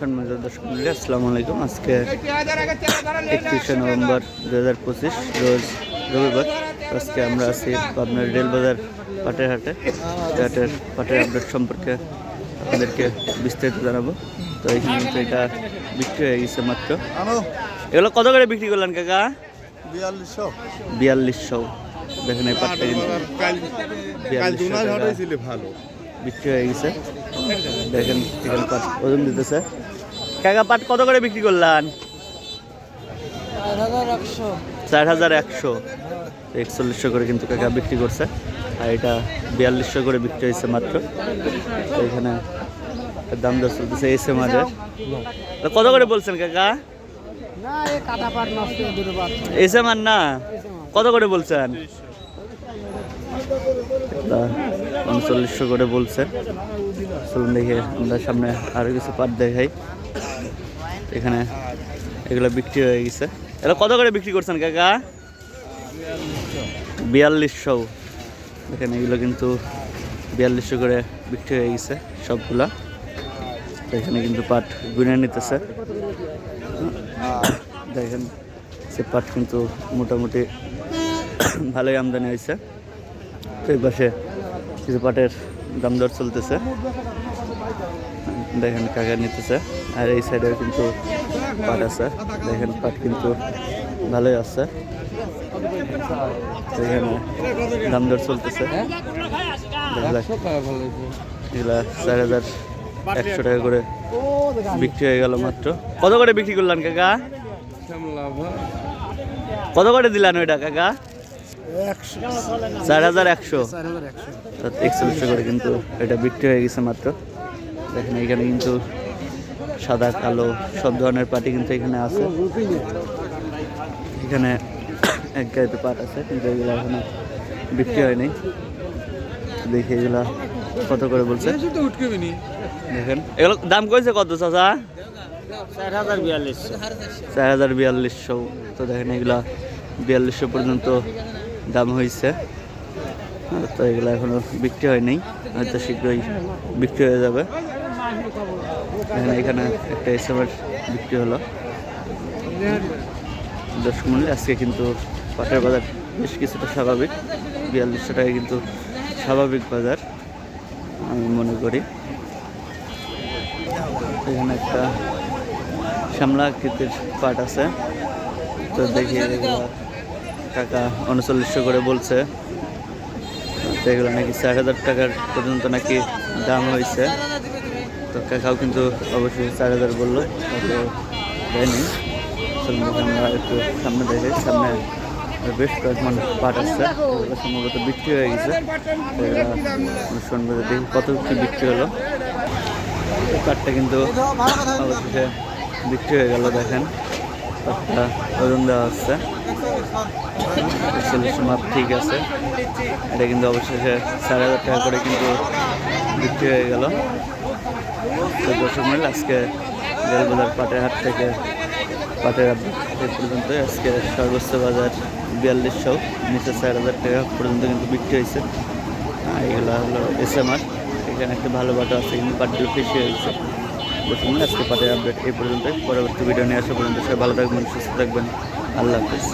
সম্মানিত দর্শক মণ্ডলী, আসসালামু আলাইকুম। আজকে 31শে নভেম্বর 2025 রোজ রবিবার। আজকে আমরা আছি পাবনার রেলবাজার পাটের হাটে। পাটের আপডেট সম্পর্কে আপনাদেরকে বিস্তারিত জানাবো। তো এখানে কিন্তু এটা বিক্রি হয়ে গেছে মাত্র। এগুলো কত করে বিক্রি করলেন কাকা? 4200। দেখেন এই পাটটা কিন্তু 4200 ভালো বিক্রি হয়ে গেছে। দেখেন এখানে পাট ওজন দিতেছে। কাকা পাট কত করে বিক্রি করলেন? 4100। 4100 করে কিন্তু কাকা বিক্রি করছে। আর এটা 4200 করে বিক্রি হয়েছে মাত্র। তো এখানে দাম দর চলতেছে এসএমআর এর। কত করে বলছেন কাকা? এসএমআর না, কত করে বলছেন? 3900 করে বলছে। চলুন দেখে আমরা সামনে আরো কিছু পাট দেখাই। এখানে এগুলো বিক্রি হয়ে গেছে। এগুলো কত করে বিক্রি করছেন কাকা? 4200। দেখেন এগুলো কিন্তু 4200 করে বিক্রি হয়ে গেছে সবগুলা। তো এখানে কিন্তু পাট গুনে নিতেছে। দেখেন সে পাট কিন্তু মোটামুটি ভালোই আমদানি হয়েছে। তো এই পাশে কিছু পাটের দাম দর চলতেছে। দেখেন কাকা নিতেছে। আর এই সাইডে কিন্তু পাট আছে। দেখেন পাট কিন্তু ভালোই আছে। এখানে দাম দর চলতেছে। এগুলা 4100 টাকা করে বিক্রি হয়ে গেল মাত্র। কত করে বিক্রি করলেন কাকা? কত করে দিলেন ওইটা কাকা? 4100। 4100 করে কিন্তু এটা বিক্রি হয়ে গেছে মাত্র। দেখেন এখানে কিন্তু সাদা কালো সব ধরনের পাটি কিন্তু এখানে আছে। এখানে এক গাড়িতে পাট আছে কিন্তু এগুলো এখনো বিক্রি হয়নি। দেখি এগুলা কত করে বলছে। দেখেন এগুলো দাম কইছে কত চাচা? 4200। তো দেখেন এগুলা 4200 পর্যন্ত দাম হয়েছে। তো এগুলো এখনো বিক্রি হয়নি, হয়তো শীঘ্রই বিক্রি হয়ে যাবে। এখানে একটা এসএমআর বিক্রি হলো। দর্শক মূল্যে আজকে কিন্তু পাটের বাজার বেশ কিছুটা স্বাভাবিক। 4200 টাকা কিন্তু স্বাভাবিক বাজার আমি মনে করি। এখানে একটা শ্যামলা আকৃতির পাট আছে। তো দেখি এগুলো টাকা 3900 করে বলছে। তো এগুলো নাকি 4000 টাকার পর্যন্ত নাকি দাম হয়েছে। তো কাকাও কিন্তু অবশ্যই 4000 বললো, দেয়নি। আমরা একটু সামনে দেখে, সামনে বেশ কয়েকজন পাট আসছে, এগুলো সম্ভবত বিক্রি হয়ে গেছে। শুনবো দেখি কত কি বিক্রি হলো। পাটটা কিন্তু অবশেষে বিক্রি হয়ে গেল। দেখেন পাটটা ওজন দেওয়া হচ্ছে, 41 মাপ ঠিক আছে। এটা কিন্তু অবশেষে 4000 টাকা করে কিন্তু বিক্রি হয়ে গেল। তো দর্শক মূল্য আজকে রেলবাজার পাটের হাট থেকে পাটের আপডেট পর্যন্ত আজকে সর্বোচ্চ বাজার 4200, নিচে 4000 টাকা পর্যন্ত কিন্তু বিক্রি হয়েছে। এগুলো হলো এসএমআর। এখানে একটা ভালো বাটা আছে, কিন্তু পাটগুলো বেশি হয়েছে। দর্শক মূল্য আজকে পাটের আপডেট এই পর্যন্ত। পরবর্তী ভিডিও নিয়ে আসা পর্যন্ত সবাই ভালো থাকবেন, সুস্থ থাকবেন। আল্লাহ হাফেজ।